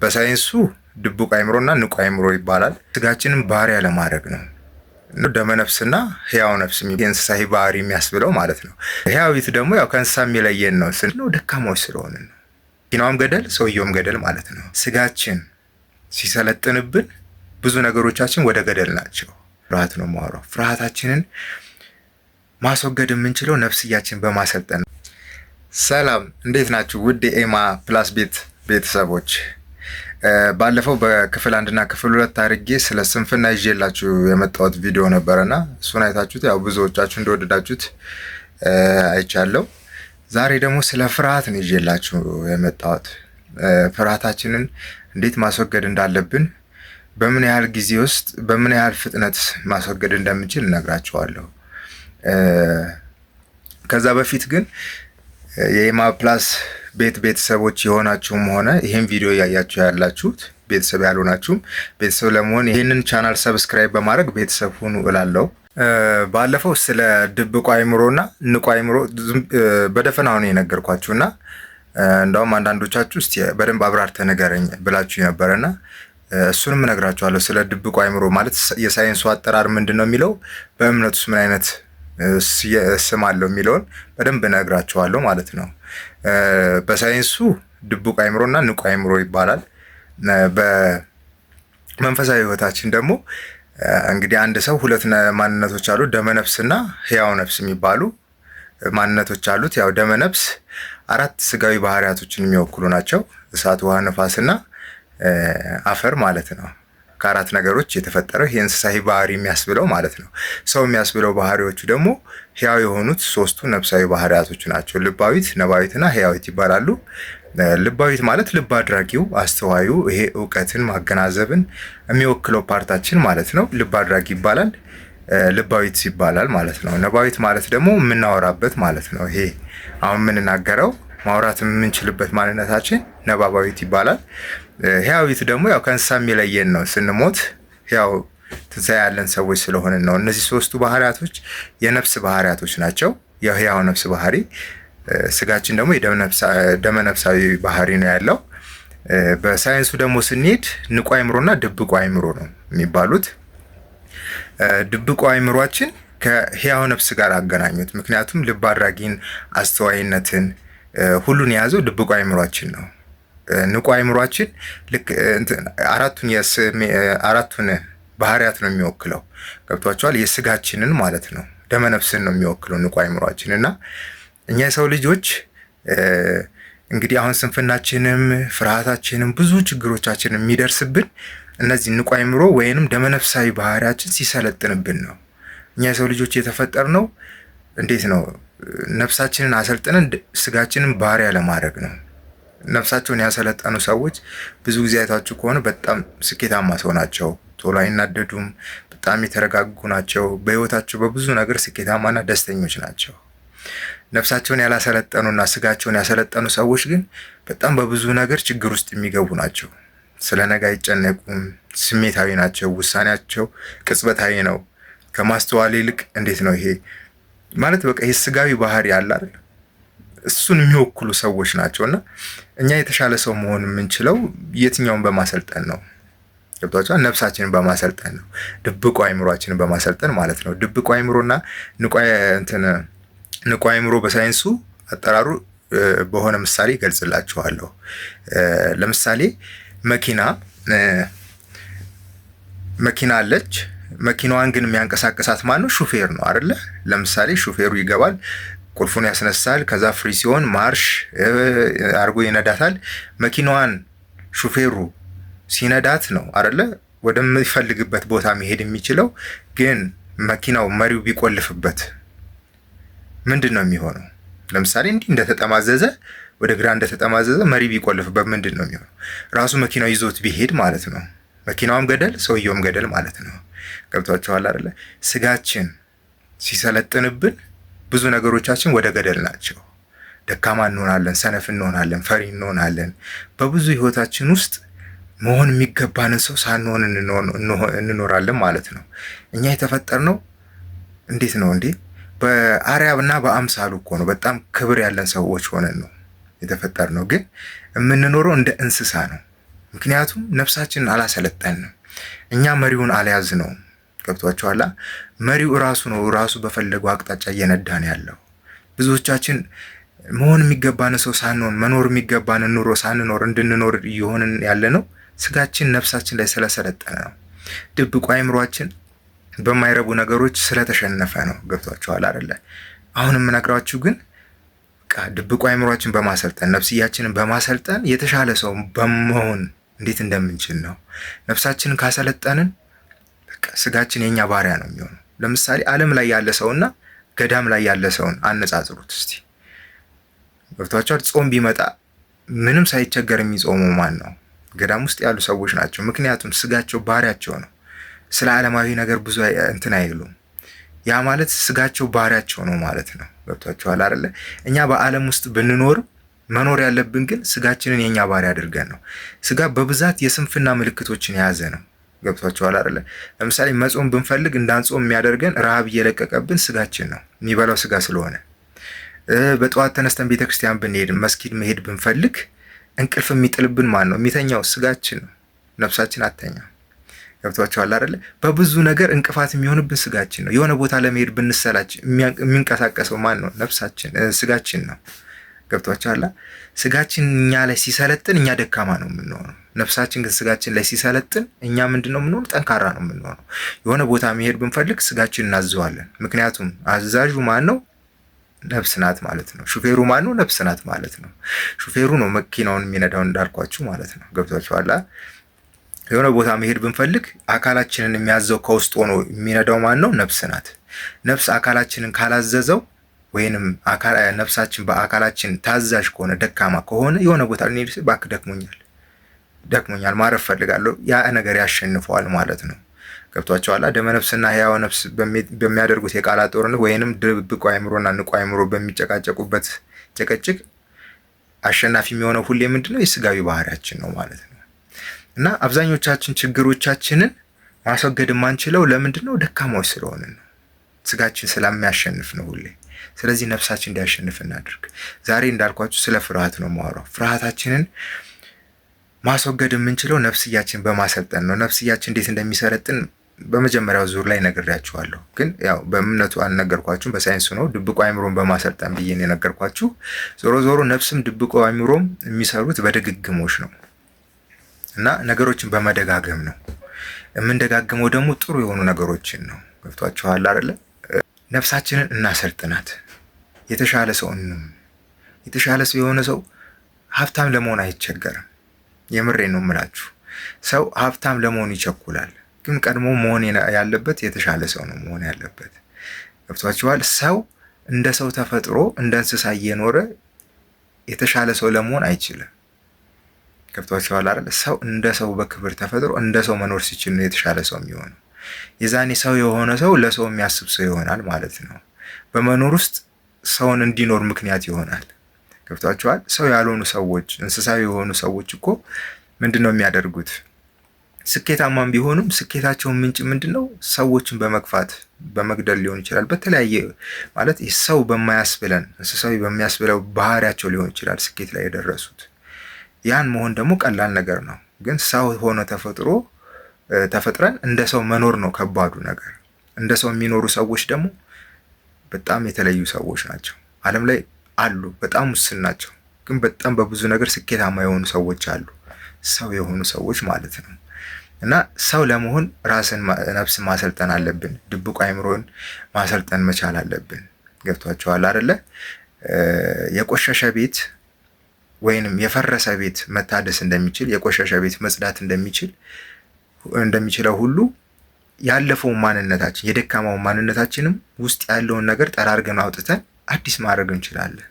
በሳይንሱ ድቡቅ አእምሮና ንቁ አእምሮ ይባላል። ስጋችንን ባሪያ ለማድረግ ነው። ደመነፍስና ህያው ነፍስ የእንስሳዊ ባህሪ የሚያስብለው ማለት ነው። ህያዊት ደግሞ ያው ከእንስሳ የሚለየን ነው ስንለው ደካማዎች ስለሆነ ነው። ኪናውም ገደል ሰውየውም ገደል ማለት ነው። ስጋችን ሲሰለጥንብን ብዙ ነገሮቻችን ወደ ገደል ናቸው። ፍርሃት ነው የማወራው። ፍርሃታችንን ማስወገድ የምንችለው ነፍስያችን በማሰልጠን ነው። ሰላም፣ እንዴት ናችሁ ውድ የኤማ ፕላስ ቤተሰቦች? ባለፈው በክፍል 1 እና ክፍል 2 አድርጌ ስለ ስንፍና ይዤላችሁ የመጣሁት ቪዲዮ ነበረና እሱን አይታችሁት ያው ብዙዎቻችሁ እንደወደዳችሁት አይቻለሁ። ዛሬ ደግሞ ስለ ፍርሃት ነው ይዤላችሁ የመጣሁት። ፍርሃታችንን እንዴት ማስወገድ እንዳለብን፣ በምን ያህል ጊዜ ውስጥ በምን ያህል ፍጥነት ማስወገድ እንደምንችል እነግራችኋለሁ። ከዛ በፊት ግን የኤማ ፕላስ ቤተሰቦች የሆናችሁም ሆነ ይህን ቪዲዮ እያያችሁ ያላችሁት ቤተሰብ ያልሆናችሁም ቤተሰብ ለመሆን ይህንን ቻናል ሰብስክራይብ በማድረግ ቤተሰብ ሁኑ እላለሁ። ባለፈው ስለ ድብቁ አእምሮና ንቁ አእምሮ በደፈናው ነው የነገርኳችሁና እንደውም አንዳንዶቻችሁ እስቲ በደንብ አብራርተህ ንገረኝ ብላችሁ ነበረና እሱንም እነግራችኋለሁ። ስለ ድብቁ አእምሮ ማለት የሳይንሱ አጠራር ምንድን ነው የሚለው፣ በእምነቱስ ምን አይነት ስም አለው የሚለውን በደንብ እነግራችኋለሁ ማለት ነው። በሳይንሱ ድቡቅ አእምሮና ንቁ አእምሮ ይባላል። በመንፈሳዊ ሕይወታችን ደግሞ እንግዲህ አንድ ሰው ሁለት ማንነቶች አሉት፣ ደመነፍስና ህያው ነፍስ የሚባሉ ማንነቶች አሉት። ያው ደመነፍስ 4 ስጋዊ ባህሪያቶችን የሚወክሉ ናቸው። እሳት፣ ውሃ፣ ነፋስና አፈር ማለት ነው። ከ4 ነገሮች የተፈጠረው ይሄ እንስሳዊ ባህሪ የሚያስብለው ማለት ነው። ሰው የሚያስብለው ባህሪዎቹ ደግሞ ህያው የሆኑት 3ቱ ነፍሳዊ ባህሪያቶች ናቸው። ልባዊት፣ ነባዊትና ህያዊት ይባላሉ። ልባዊት ማለት ልብ አድራጊው፣ አስተዋዩ፣ ይሄ እውቀትን ማገናዘብን የሚወክለው ፓርታችን ማለት ነው። ልብ አድራጊ ይባላል። ልባዊት ይባላል ማለት ነው። ነባዊት ማለት ደግሞ የምናወራበት ማለት ነው። ይሄ አሁን የምንናገረው ማውራት የምንችልበት ማንነታችን ነባባዊት ይባላል። ህያዊት ደግሞ ያው ከእንስሳ የሚለየን ነው። ስንሞት ያው ትንሣኤ ያለን ሰዎች ስለሆንን ነው። እነዚህ 3ቱ ባህሪያቶች የነፍስ ባህሪያቶች ናቸው። የህያው ነፍስ ባህሪ፣ ስጋችን ደግሞ ደመነፍሳዊ ባህሪ ነው ያለው። በሳይንሱ ደግሞ ስንሄድ ንቁ አእምሮና ድብቁ አእምሮ ነው የሚባሉት። ድብቁ አእምሯችን ከህያው ነፍስ ጋር አገናኙት። ምክንያቱም ልብ አድራጊን፣ አስተዋይነትን ሁሉን የያዘው ድብቁ አእምሯችን ነው። ንቁ አእምሯችን ልክ አራቱን ባህሪያት ነው የሚወክለው። ገብቷቸዋል? የስጋችንን ማለት ነው፣ ደመነፍስን ነው የሚወክለው ንቁ አእምሯችን። እና እኛ የሰው ልጆች እንግዲህ አሁን ስንፍናችንም ፍርሃታችንም ብዙ ችግሮቻችን የሚደርስብን እነዚህ ንቁ አእምሮ ወይንም ደመነፍሳዊ ባህሪያችን ሲሰለጥንብን ነው። እኛ የሰው ልጆች የተፈጠርነው እንዴት ነው? ነፍሳችንን አሰልጥነን ስጋችንን ባሪያ ለማድረግ ነው። ነፍሳቸውን ያሰለጠኑ ሰዎች ብዙ ጊዜ አይታችሁ ከሆነ በጣም ስኬታማ ሰው ናቸው። ቶሎ አይናደዱም። በጣም የተረጋጉ ናቸው። በህይወታቸው በብዙ ነገር ስኬታማና ደስተኞች ናቸው። ነፍሳቸውን ያላሰለጠኑና ስጋቸውን ያሰለጠኑ ሰዎች ግን በጣም በብዙ ነገር ችግር ውስጥ የሚገቡ ናቸው። ስለ ነገ አይጨነቁም። ስሜታዊ ናቸው። ውሳኔያቸው ቅጽበታዊ ነው። ከማስተዋል ይልቅ እንዴት ነው ይሄ ማለት በቃ ይሄ ስጋዊ ባህሪ ያለ አይደል? እሱን የሚወክሉ ሰዎች ናቸውና እኛ የተሻለ ሰው መሆን የምንችለው የትኛውን በማሰልጠን ነው? ገብቷችኋል? ነፍሳችንን በማሰልጠን ነው። ድብቁ አእምሮአችንን በማሰልጠን ማለት ነው። ድብቁ አእምሮና ንቁ አእምሮ በሳይንሱ አጠራሩ በሆነ ምሳሌ ይገልጽላችኋለሁ። ለምሳሌ መኪና አለች። መኪናዋን ግን የሚያንቀሳቅሳት ማን ነው? ሹፌር ነው አይደለ? ለምሳሌ ሹፌሩ ይገባል፣ ቁልፉን ያስነሳል። ከዛ ፍሪ ሲሆን ማርሽ አርጎ ይነዳታል። መኪናዋን ሹፌሩ ሲነዳት ነው አይደለ ወደሚፈልግበት ቦታ መሄድ የሚችለው። ግን መኪናው መሪው ቢቆልፍበት ምንድን ነው የሚሆነው? ለምሳሌ እንዲህ እንደተጠማዘዘ ወደ ግራ እንደተጠማዘዘ መሪ ቢቆልፍበት ምንድን ነው የሚሆነው? ራሱ መኪናው ይዞት ቢሄድ ማለት ነው። መኪናውም ገደል ሰውየውም ገደል ማለት ነው። ገብቷችኋል አይደለ? ስጋችን ሲሰለጥንብን ብዙ ነገሮቻችን ወደ ገደል ናቸው። ደካማ እንሆናለን፣ ሰነፍ እንሆናለን፣ ፈሪ እንሆናለን። በብዙ ህይወታችን ውስጥ መሆን የሚገባንን ሰው ሳንሆን እንኖራለን ማለት ነው። እኛ የተፈጠርነው እንዴት ነው እንዴ? በአርአያና በአምሳሉ እኮ ነው። በጣም ክብር ያለን ሰዎች ሆነን ነው የተፈጠርነው። ግን የምንኖረው እንደ እንስሳ ነው። ምክንያቱም ነፍሳችንን አላሰለጠንም፣ እኛ መሪውን አልያዝነውም። ገብቷችኋል? መሪው ራሱ ነው፣ ራሱ በፈለገው አቅጣጫ እየነዳን ያለው። ብዙዎቻችን መሆን የሚገባን ሰው ሳንሆን መኖር የሚገባን ኑሮ ሳንኖር እንድንኖር እየሆንን ያለ ነው። ስጋችን ነፍሳችን ላይ ስለሰለጠነ ነው። ድብቁ አእምሯችን በማይረቡ ነገሮች ስለተሸነፈ ነው። ገብቷችኋል አይደለ? አሁን የምነግራችሁ ግን ድብቁ አእምሯችን በማሰልጠን ነፍስያችንን በማሰልጠን የተሻለ ሰው በመሆን እንዴት እንደምንችል ነው። ነፍሳችንን ካሰለጠንን ስጋችን የኛ ባሪያ ነው የሚሆነው። ለምሳሌ ዓለም ላይ ያለ ሰውና ገዳም ላይ ያለ ሰውን አነጻጽሩት እስቲ። ገብቷቸዋል? ጾም ቢመጣ ምንም ሳይቸገር የሚጾመው ማን ነው? ገዳም ውስጥ ያሉ ሰዎች ናቸው። ምክንያቱም ስጋቸው ባሪያቸው ነው። ስለ ዓለማዊ ነገር ብዙ እንትን አይሉም። ያ ማለት ስጋቸው ባሪያቸው ነው ማለት ነው። ገብቷቸዋል አይደለ? እኛ በዓለም ውስጥ ብንኖር መኖር ያለብን ግን ስጋችንን የኛ ባሪያ አድርገን ነው። ስጋ በብዛት የስንፍና ምልክቶችን የያዘ ነው። ገብቷቸዋል አይደለ? ለምሳሌ መጾም ብንፈልግ እንዳንጾም የሚያደርገን ረሃብ እየለቀቀብን ስጋችን ነው፣ የሚበላው ስጋ ስለሆነ። በጠዋት ተነስተን ቤተክርስቲያን ብንሄድ መስጊድ መሄድ ብንፈልግ እንቅልፍ የሚጥልብን ማን ነው? የሚተኛው ስጋችን ነው። ነፍሳችን አተኛም። ገብቷቸዋል አይደለ? በብዙ ነገር እንቅፋት የሚሆንብን ስጋችን ነው። የሆነ ቦታ ለመሄድ ብንሰላች የሚንቀሳቀሰው ማን ነው? ነፍሳችን፣ ስጋችን ነው። ገብቷቸዋል። ስጋችን እኛ ላይ ሲሰለጥን እኛ ደካማ ነው የምንሆነው። ነፍሳችን ግን ስጋችን ላይ ሲሰለጥን እኛ ምንድን ነው የምንሆነው? ጠንካራ ነው የምንሆነው። የሆነ ቦታ መሄድ ብንፈልግ ስጋችን እናዘዋለን። ምክንያቱም አዛዡ ማን ነው? ነፍስ ናት ማለት ነው። ሹፌሩ ማን ነው? ነፍስ ናት ማለት ነው። ሹፌሩ ነው መኪናውን የሚነዳው እንዳልኳችሁ ማለት ነው። ገብቷችኋል? የሆነ ቦታ መሄድ ብንፈልግ አካላችንን የሚያዘው ከውስጥ ሆኖ የሚነዳው ማን ነው? ነፍስ ናት። ነፍስ አካላችንን ካላዘዘው ወይንም ነፍሳችን በአካላችን ታዛዥ ከሆነ ደካማ ከሆነ የሆነ ቦታ ልንሄድ ሲል እባክህ ደክሞኛል ማረፍ ፈልጋለሁ፣ ያ ነገር ያሸንፈዋል ማለት ነው። ገብቷቸዋል። ደመነፍስና ሕያው ነፍስ በሚያደርጉት የቃላት ጦርነት ወይንም ድብቁ አእምሮና ንቁ አእምሮ በሚጨቃጨቁበት ጭቅጭቅ አሸናፊ የሚሆነው ሁሌ ምንድነው? የስጋዊ ባህሪያችን ነው ማለት ነው። እና አብዛኞቻችን ችግሮቻችንን ማስወገድ የማንችለው ለምንድን ነው? ደካማዎች ስለሆንን ነው። ስጋችን ስለሚያሸንፍ ነው ሁሌ። ስለዚህ ነፍሳችን እንዲያሸንፍ እናድርግ። ዛሬ እንዳልኳችሁ ስለ ፍርሃት ነው የማወራው። ፍርሃታችንን ማስወገድ የምንችለው ነፍስያችን በማሰልጠን ነው። ነፍስያችን እንዴት እንደሚሰለጥን በመጀመሪያው ዙር ላይ ነግሬያችኋለሁ። ግን ያው በእምነቱ አልነገርኳችሁም፣ በሳይንሱ ነው። ድብቁ አእምሮን በማሰልጠን ብዬ ነው የነገርኳችሁ። ዞሮ ዞሮ ነፍስም ድብቁ አእምሮም የሚሰሩት በድግግሞች ነው እና ነገሮችን በመደጋገም ነው። የምንደጋግመው ደግሞ ጥሩ የሆኑ ነገሮችን ነው። ገብቷችኋል አይደለ? ነፍሳችንን እናሰልጥናት። የተሻለ ሰው የተሻለ ሰው የሆነ ሰው ሀብታም ለመሆን አይቸገርም። የምሬ ነው የምላችሁ። ሰው ሀብታም ለመሆን ይቸኩላል፣ ግን ቀድሞ መሆን ያለበት የተሻለ ሰው ነው መሆን ያለበት። ገብቷችኋል? ሰው እንደ ሰው ተፈጥሮ እንደ እንስሳ እየኖረ የተሻለ ሰው ለመሆን አይችልም። ገብቷችኋል አይደል? ሰው እንደ ሰው በክብር ተፈጥሮ እንደ ሰው መኖር ሲችል ነው የተሻለ ሰው የሚሆነው። የዛኔ ሰው የሆነ ሰው ለሰው የሚያስብ ሰው ይሆናል ማለት ነው። በመኖር ውስጥ ሰውን እንዲኖር ምክንያት ይሆናል። ገብቷችኋል? ሰው ያልሆኑ ሰዎች፣ እንስሳዊ የሆኑ ሰዎች እኮ ምንድነው የሚያደርጉት? ስኬታማም ቢሆኑም ስኬታቸውን ምንጭ ምንድነው? ሰዎችን በመግፋት በመግደል ሊሆን ይችላል። በተለያየ ማለት ሰው በማያስብለን እንስሳዊ በሚያስብለው ባህሪያቸው ሊሆን ይችላል ስኬት ላይ የደረሱት። ያን መሆን ደግሞ ቀላል ነገር ነው። ግን ሰው ሆነ ተፈጥረን እንደ ሰው መኖር ነው ከባዱ ነገር። እንደ ሰው የሚኖሩ ሰዎች ደግሞ በጣም የተለዩ ሰዎች ናቸው። ዓለም ላይ አሉ፣ በጣም ውስን ናቸው። ግን በጣም በብዙ ነገር ስኬታማ የሆኑ ሰዎች አሉ፣ ሰው የሆኑ ሰዎች ማለት ነው። እና ሰው ለመሆን ራስን ነፍስ ማሰልጠን አለብን። ድብቁ አእምሮን ማሰልጠን መቻል አለብን። ገብቷቸዋል አይደለ? የቆሸሸ ቤት ወይንም የፈረሰ ቤት መታደስ እንደሚችል፣ የቆሸሸ ቤት መጽዳት እንደሚችለው ሁሉ ያለፈውን ማንነታችን የደካማውን ማንነታችንም ውስጥ ያለውን ነገር ጠራርገን አውጥተን አዲስ ማድረግ እንችላለን።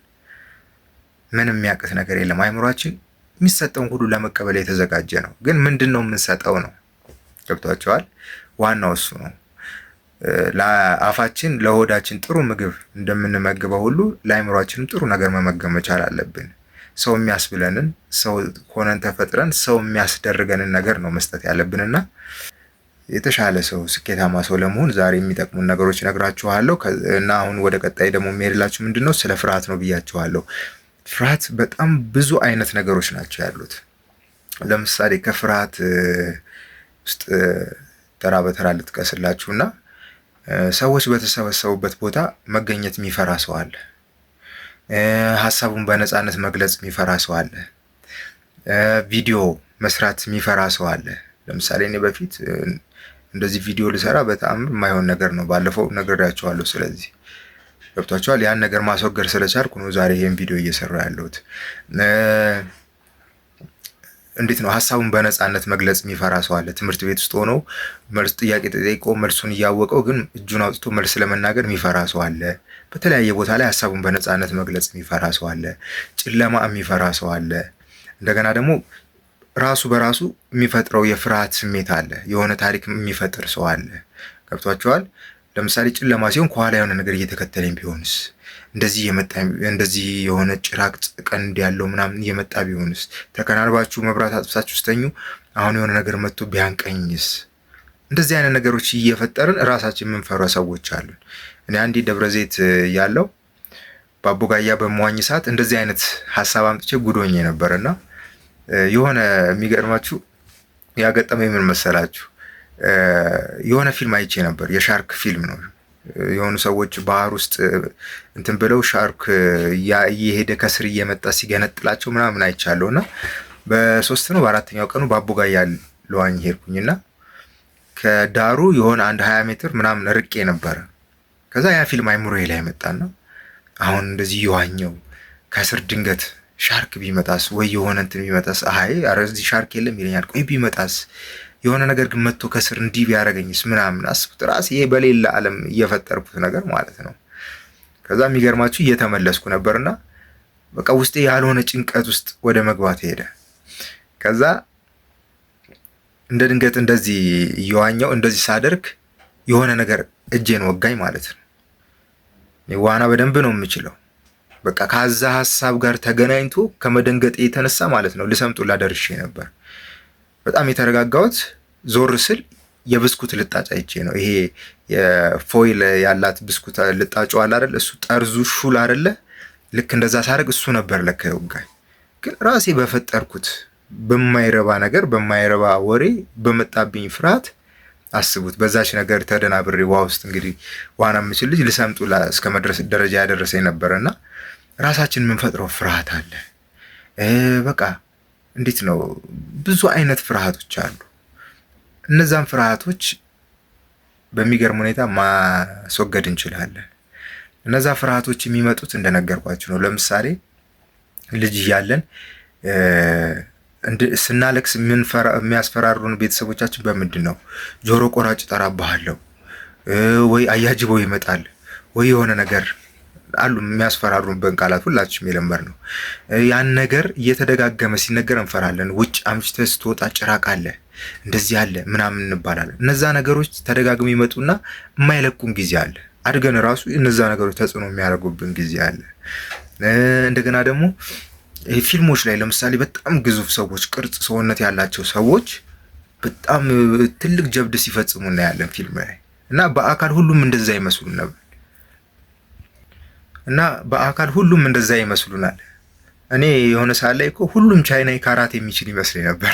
ምንም የሚያቅት ነገር የለም። አእምሯችን የሚሰጠውን ሁሉ ለመቀበል የተዘጋጀ ነው። ግን ምንድን ነው የምንሰጠው ነው። ገብቷቸዋል? ዋናው እሱ ነው። ለአፋችን ለሆዳችን ጥሩ ምግብ እንደምንመግበው ሁሉ ለአእምሯችንም ጥሩ ነገር መመገብ መቻል አለብን። ሰው የሚያስብለንን ሰው ሆነን ተፈጥረን ሰው የሚያስደርገንን ነገር ነው መስጠት ያለብንና የተሻለ ሰው ስኬታማ ሰው ለመሆን ዛሬ የሚጠቅሙን ነገሮች ነግራችኋለሁ። እና አሁን ወደ ቀጣይ ደግሞ የሚሄድላችሁ ምንድነው? ስለ ፍርሃት ነው ብያችኋለሁ። ፍርሃት በጣም ብዙ አይነት ነገሮች ናቸው ያሉት። ለምሳሌ ከፍርሃት ውስጥ ተራ በተራ ልጥቀስላችሁና ሰዎች በተሰበሰቡበት ቦታ መገኘት የሚፈራ ሰው አለ። ሀሳቡን በነፃነት መግለጽ የሚፈራ ሰው አለ። ቪዲዮ መስራት የሚፈራ ሰው አለ። ለምሳሌ እኔ በፊት እንደዚህ ቪዲዮ ልሰራ በጣም የማይሆን ነገር ነው። ባለፈው ነግሬያቸዋለሁ። ስለዚህ ገብቷቸዋል። ያን ነገር ማስወገድ ስለቻልኩ ነው ዛሬ ይሄን ቪዲዮ እየሰራሁ ያለሁት። እንዴት ነው ሀሳቡን በነፃነት መግለጽ የሚፈራ ሰው አለ። ትምህርት ቤት ውስጥ ሆኖ መልስ ጥያቄ ተጠይቆ መልሱን እያወቀው ግን እጁን አውጥቶ መልስ ለመናገር የሚፈራ ሰው አለ። በተለያየ ቦታ ላይ ሀሳቡን በነፃነት መግለጽ የሚፈራ ሰው አለ። ጨለማ የሚፈራ ሰው አለ። እንደገና ደግሞ ራሱ በራሱ የሚፈጥረው የፍርሃት ስሜት አለ። የሆነ ታሪክ የሚፈጥር ሰው አለ። ገብቷቸዋል። ለምሳሌ ጨለማ ሲሆን ከኋላ የሆነ ነገር እየተከተለኝ ቢሆንስ፣ እንደዚህ የመጣ እንደዚህ የሆነ ጭራቅ ቀንድ ያለው ምናምን እየመጣ ቢሆንስ፣ ተከናንባችሁ መብራት አጥፍታችሁ ስተኙ አሁን የሆነ ነገር መጥቶ ቢያንቀኝስ፣ እንደዚህ አይነት ነገሮች እየፈጠርን ራሳችን የምንፈራ ሰዎች አሉን። እኔ አንዴ ደብረ ዘይት ያለው በአቦጋያ በመዋኝ ሰዓት እንደዚህ አይነት ሀሳብ አምጥቼ ጉዶኜ ነበርና የሆነ የሚገርማችሁ ያገጠመኝ ምን መሰላችሁ? የሆነ ፊልም አይቼ ነበር። የሻርክ ፊልም ነው። የሆኑ ሰዎች ባህር ውስጥ እንትን ብለው ሻርክ እየሄደ ከስር እየመጣ ሲገነጥላቸው ምናምን አይቻለሁ። እና በሶስት ነው በአራተኛው ቀኑ በአቦጋያ ለዋኝ ሄድኩኝና ከዳሩ የሆነ አንድ 20 ሜትር ምናምን ርቄ ነበረ። ከዛ ያ ፊልም አይምሮዬ ላይ መጣና አሁን እንደዚህ የዋኘው ከስር ድንገት ሻርክ ቢመጣስ ወይ የሆነ እንትን ቢመጣስ፣ አይ ኧረ እዚህ ሻርክ የለም ይለኛል። ቆይ ቢመጣስ የሆነ ነገር ግን መጥቶ ከስር እንዲህ ቢያደርገኝስ ምናምን አስቡት። ራሴ ይሄ በሌላ ዓለም እየፈጠርኩት ነገር ማለት ነው። ከዛ የሚገርማችሁ እየተመለስኩ ነበርና በቃ ውስጤ ያልሆነ ጭንቀት ውስጥ ወደ መግባት ሄደ። ከዛ እንደ ድንገት እንደዚህ እየዋኘው እንደዚህ ሳደርግ የሆነ ነገር እጄን ወጋኝ ማለት ነው። ዋና በደንብ ነው የምችለው። በቃ ከዛ ሀሳብ ጋር ተገናኝቶ ከመደንገጤ የተነሳ ማለት ነው ልሰምጡ ላደርሼ ነበር። በጣም የተረጋጋሁት ዞር ስል የብስኩት ልጣጭ አይቼ ነው። ይሄ የፎይል ያላት ብስኩት ልጣጩ አለ አይደል? እሱ ጠርዙ ሹል አይደለ? ልክ እንደዛ ሳደርግ እሱ ነበር ለካ ይወጋኝ። ግን ራሴ በፈጠርኩት በማይረባ ነገር በማይረባ ወሬ በመጣብኝ ፍርሃት አስቡት። በዛች ነገር ተደናብሬ ውሃ ውስጥ እንግዲህ ዋና የምችል ልጅ ልሰምጡ እስከ መድረስ ደረጃ ያደረሰኝ ነበረና ራሳችን የምንፈጥረው ፍርሃት አለ። በቃ እንዴት ነው ብዙ አይነት ፍርሃቶች አሉ። እነዛን ፍርሃቶች በሚገርም ሁኔታ ማስወገድ እንችላለን። እነዛ ፍርሃቶች የሚመጡት እንደነገርኳችሁ ነው። ለምሳሌ ልጅ እያለን ስናለቅስ የሚያስፈራሩን ቤተሰቦቻችን በምንድን ነው? ጆሮ ቆራጭ ጠራብሃለሁ፣ ወይ አያጅበው ይመጣል፣ ወይ የሆነ ነገር አሉ የሚያስፈራሩን ቃላት ሁላችንም የለመድ ነው። ያን ነገር እየተደጋገመ ሲነገር እንፈራለን። ውጭ አምሽተህ ስትወጣ ጭራቅ አለ፣ እንደዚህ አለ ምናምን እንባላለን። እነዛ ነገሮች ተደጋግመው ይመጡና የማይለቁን ጊዜ አለ። አድገን ራሱ እነዛ ነገሮች ተጽዕኖ የሚያደርጉብን ጊዜ አለ። እንደገና ደግሞ ፊልሞች ላይ ለምሳሌ በጣም ግዙፍ ሰዎች፣ ቅርጽ ሰውነት ያላቸው ሰዎች በጣም ትልቅ ጀብድ ሲፈጽሙ እናያለን ፊልም ላይ እና በአካል ሁሉም እንደዛ ይመስሉን ነበር እና በአካል ሁሉም እንደዛ ይመስሉናል። እኔ የሆነ ሰዓት ላይ እኮ ሁሉም ቻይናዊ ካራቴ የሚችል ይመስለኝ ነበር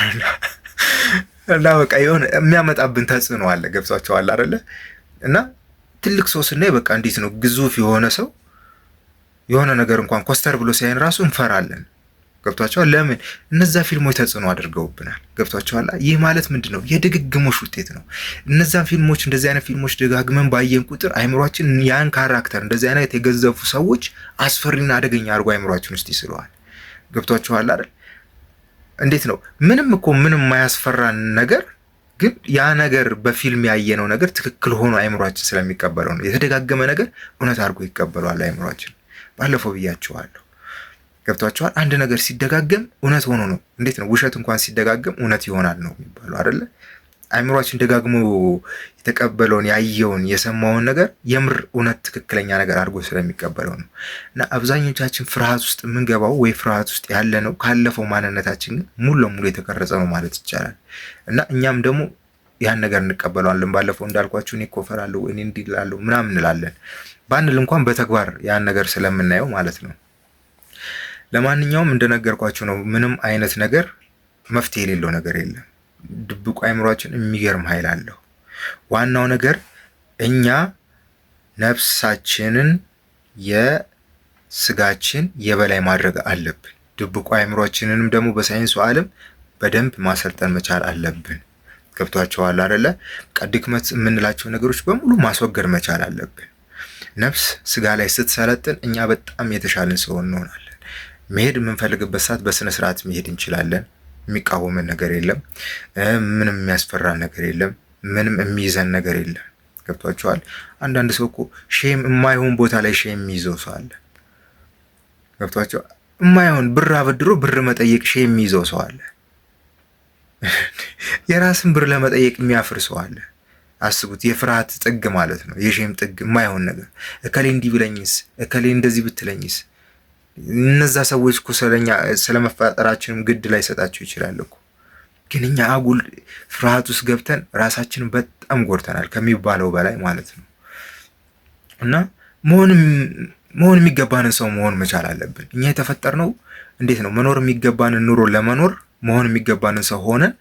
እና በቃ የሆነ የሚያመጣብን ተጽዕኖ አለ። ገብቷቸዋል አይደለ? እና ትልቅ ሰው ስናይ በቃ እንዴት ነው ግዙፍ የሆነ ሰው የሆነ ነገር እንኳን ኮስተር ብሎ ሲያይን ራሱ እንፈራለን። ገብቷቸዋል? ለምን? እነዛ ፊልሞች ተጽዕኖ አድርገውብናል። ገብቷቸዋል? ይህ ማለት ምንድን ነው? የድግግሞሽ ውጤት ነው። እነዛን ፊልሞች እንደዚህ አይነት ፊልሞች ደጋግመን ባየን ቁጥር አይምሯችን ያን ካራክተር እንደዚህ አይነት የገዘፉ ሰዎች አስፈሪና አደገኛ አድርጎ አይምሯችን ውስጥ ይስለዋል። ገብቷቸዋል አይደል? እንዴት ነው ምንም እኮ ምንም የማያስፈራን ነገር ግን ያ ነገር በፊልም ያየነው ነገር ትክክል ሆኖ አይምሯችን ስለሚቀበለው ነው። የተደጋገመ ነገር እውነት አድርጎ ይቀበለዋል አይምሯችን። ባለፈው ብያችኋለሁ። ገብቷችኋል? አንድ ነገር ሲደጋገም እውነት ሆኖ ነው። እንዴት ነው ውሸት እንኳን ሲደጋገም እውነት ይሆናል ነው የሚባለው አይደለ? አይምሯችን ደጋግሞ የተቀበለውን ያየውን የሰማውን ነገር የምር እውነት ትክክለኛ ነገር አድርጎ ስለሚቀበለው ነው። እና አብዛኞቻችን ፍርሃት ውስጥ የምንገባው ወይ ፍርሃት ውስጥ ያለ ነው ካለፈው ማንነታችን ግን ሙሉ ለሙሉ የተቀረጸ ነው ማለት ይቻላል። እና እኛም ደግሞ ያን ነገር እንቀበለዋለን። ባለፈው እንዳልኳችሁ እኔ እኮ እፈራለሁ፣ እኔ እንዲህ እላለሁ ምናምን እንላለን። ባንል እንኳን በተግባር ያን ነገር ስለምናየው ማለት ነው። ለማንኛውም እንደነገርኳችሁ ነው። ምንም አይነት ነገር መፍትሄ የሌለው ነገር የለም። ድብቁ አእምሯችን የሚገርም ኃይል አለው። ዋናው ነገር እኛ ነፍሳችንን የስጋችን የበላይ ማድረግ አለብን። ድብቁ አእምሯችንንም ደግሞ በሳይንሱ ዓለም በደንብ ማሰልጠን መቻል አለብን። ገብቷቸዋል አይደለ? ድክመት የምንላቸው ነገሮች በሙሉ ማስወገድ መቻል አለብን። ነፍስ ስጋ ላይ ስትሰለጥን እኛ በጣም የተሻለን ሰው እንሆናለን። መሄድ የምንፈልግበት ሰዓት በስነ ስርዓት መሄድ እንችላለን። የሚቃወመን ነገር የለም። ምንም የሚያስፈራን ነገር የለም። ምንም የሚይዘን ነገር የለም። ገብቷቸዋል። አንዳንድ ሰው እኮ ሼም የማይሆን ቦታ ላይ ሼም የሚይዘው ሰው አለ። ገብቷቸዋል። የማይሆን ብር አበድሮ ብር መጠየቅ ሼም የሚይዘው ሰው አለ። የራስን ብር ለመጠየቅ የሚያፍር ሰው አለ። አስቡት፣ የፍርሃት ጥግ ማለት ነው። የሼም ጥግ፣ የማይሆን ነገር እከሌ እንዲህ ብለኝስ፣ እከሌ እንደዚህ ብትለኝስ። እነዛ ሰዎች እኮ ስለመፈጠራችንም ግድ ላይ ሰጣቸው ይችላል እኮ። ግን እኛ አጉል ፍርሃት ውስጥ ገብተን ራሳችንን በጣም ጎድተናል ከሚባለው በላይ ማለት ነው። እና መሆን የሚገባንን ሰው መሆን መቻል አለብን። እኛ የተፈጠርነው እንዴት ነው? መኖር የሚገባንን ኑሮ ለመኖር መሆን የሚገባንን ሰው ሆነን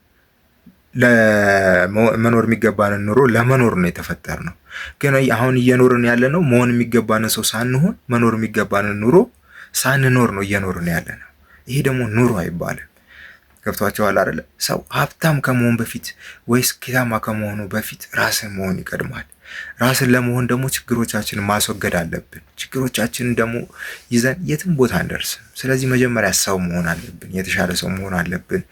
መኖር የሚገባንን ኑሮ ለመኖር ነው የተፈጠርነው። ግን አሁን እየኖርን ያለ ነው መሆን የሚገባንን ሰው ሳንሆን መኖር የሚገባንን ኑሮ ሳንኖር ነው እየኖርን ያለ ነው። ይሄ ደግሞ ኑሮ አይባልም። ገብቷቸዋል አይደለ? ሰው ሀብታም ከመሆን በፊት ወይስ ስኬታማ ከመሆኑ በፊት ራስን መሆን ይቀድማል። ራስን ለመሆን ደግሞ ችግሮቻችንን ማስወገድ አለብን። ችግሮቻችንን ደግሞ ይዘን የትም ቦታ አንደርስም። ስለዚህ መጀመሪያ ሰው መሆን አለብን፣ የተሻለ ሰው መሆን አለብን።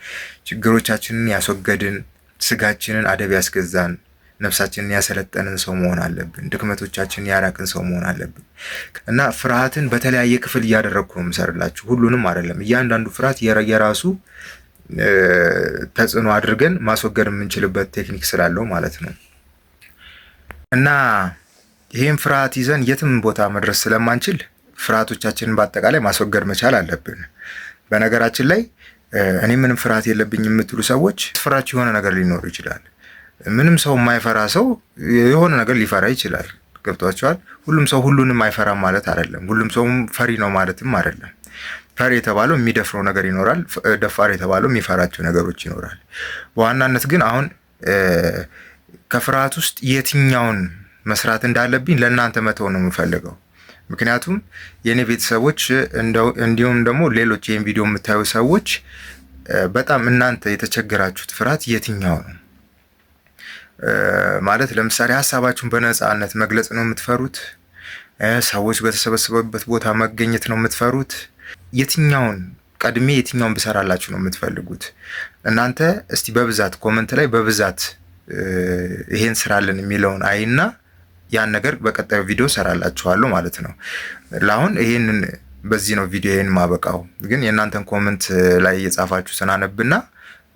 ችግሮቻችንን ያስወገድን፣ ስጋችንን አደብ ያስገዛን፣ ነፍሳችንን ያሰለጠንን ሰው መሆን አለብን። ድክመቶቻችንን ያራቅን ሰው መሆን አለብን። እና ፍርሃትን በተለያየ ክፍል እያደረግኩ ነው የምሰርላችሁ። ሁሉንም አይደለም። እያንዳንዱ ፍርሃት የራሱ ተጽዕኖ አድርገን ማስወገድ የምንችልበት ቴክኒክ ስላለው ማለት ነው። እና ይህን ፍርሃት ይዘን የትም ቦታ መድረስ ስለማንችል ፍርሃቶቻችንን በአጠቃላይ ማስወገድ መቻል አለብን። በነገራችን ላይ እኔ ምንም ፍርሃት የለብኝ የምትሉ ሰዎች ፍራችሁ የሆነ ነገር ሊኖር ይችላል። ምንም ሰው የማይፈራ ሰው የሆነ ነገር ሊፈራ ይችላል። ገብቷቸዋል። ሁሉም ሰው ሁሉንም አይፈራም ማለት አይደለም። ሁሉም ሰውም ፈሪ ነው ማለትም አይደለም። ፈሪ የተባለው የሚደፍረው ነገር ይኖራል። ደፋር የተባለው የሚፈራቸው ነገሮች ይኖራል። በዋናነት ግን አሁን ከፍርሃት ውስጥ የትኛውን መስራት እንዳለብኝ ለእናንተ መተው ነው የምፈልገው። ምክንያቱም የእኔ ቤተሰቦች እንዲሁም ደግሞ ሌሎች ይህን ቪዲዮ የምታዩ ሰዎች በጣም እናንተ የተቸገራችሁት ፍርሃት የትኛው ነው? ማለት ለምሳሌ ሀሳባችሁን በነፃነት መግለጽ ነው የምትፈሩት? ሰዎች በተሰበሰበበት ቦታ መገኘት ነው የምትፈሩት? የትኛውን ቀድሜ የትኛውን ብሰራላችሁ ነው የምትፈልጉት? እናንተ እስቲ በብዛት ኮመንት ላይ በብዛት ይሄን ስራልን የሚለውን አይና ያን ነገር በቀጣዩ ቪዲዮ ሰራላችኋለሁ ማለት ነው። ለአሁን ይሄንን በዚህ ነው ቪዲዮ ይሄን ማበቃው። ግን የእናንተን ኮመንት ላይ የጻፋችሁ ስናነብና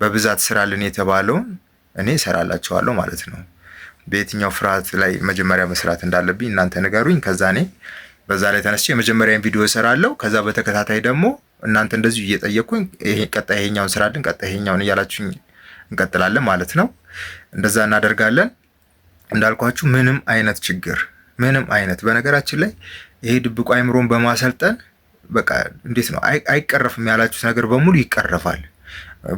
በብዛት ስራልን የተባለውን እኔ ሰራላችኋለሁ ማለት ነው። በየትኛው ፍርሃት ላይ መጀመሪያ መስራት እንዳለብኝ እናንተ ንገሩኝ። ከዛ እኔ በዛ ላይ ተነስቼ የመጀመሪያን ቪዲዮ እሰራለሁ። ከዛ በተከታታይ ደግሞ እናንተ እንደዚሁ እየጠየቅኩኝ ቀጣይ ይሄኛውን ስራልን፣ ቀጣይ ይሄኛውን እያላችሁኝ እንቀጥላለን ማለት ነው። እንደዛ እናደርጋለን። እንዳልኳችሁ ምንም አይነት ችግር ምንም አይነት በነገራችን ላይ ይሄ ድብቁ አእምሮን በማሰልጠን በቃ እንዴት ነው አይቀረፍም ያላችሁት ነገር በሙሉ ይቀረፋል።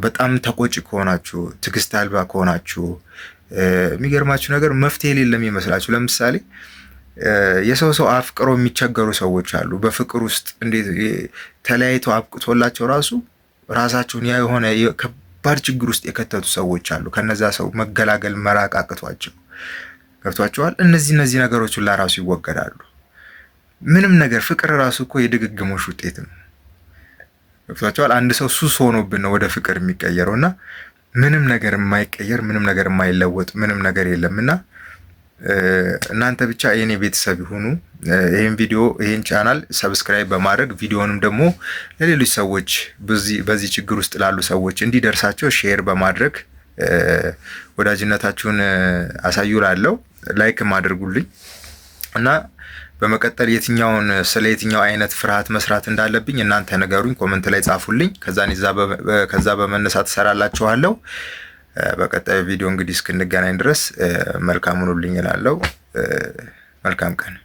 በጣም ተቆጪ ከሆናችሁ፣ ትዕግስት አልባ ከሆናችሁ፣ የሚገርማችሁ ነገር መፍትሄ የሌለም ይመስላችሁ። ለምሳሌ የሰው አፍቅሮ የሚቸገሩ ሰዎች አሉ። በፍቅር ውስጥ እንዴት ተለያይተው አብቅቶላቸው ራሳቸውን የሆነ ከባድ ችግር ውስጥ የከተቱ ሰዎች አሉ። ከነዛ ሰው መገላገል መራቅ አቅቷቸው ገብቷቸዋል። እነዚህ ነገሮች ሁላ ራሱ ይወገዳሉ። ምንም ነገር ፍቅር ራሱ እኮ የድግግሞሽ ውጤት ነው። ገብቷቸዋል። አንድ ሰው ሱስ ሆኖብን ነው ወደ ፍቅር የሚቀየረው እና ምንም ነገር የማይቀየር ምንም ነገር የማይለወጥ ምንም ነገር የለምና እናንተ ብቻ የኔ ቤተሰብ ይሁኑ። ይሄን ቪዲዮ ይሄን ቻናል ሰብስክራይብ በማድረግ ቪዲዮንም ደግሞ ለሌሎች ሰዎች በዚህ ችግር ውስጥ ላሉ ሰዎች እንዲደርሳቸው ሼር በማድረግ ወዳጅነታችሁን አሳዩላለሁ። ላይክም አድርጉልኝ እና በመቀጠል ስለ የትኛው አይነት ፍርሃት መስራት እንዳለብኝ እናንተ ነገሩኝ፣ ኮመንት ላይ ጻፉልኝ። ከዛ በመነሳት እሰራላችኋለሁ። በቀጣዩ ቪዲዮ እንግዲህ እስክንገናኝ ድረስ መልካም ሁኑልኝ እላለሁ። መልካም ቀን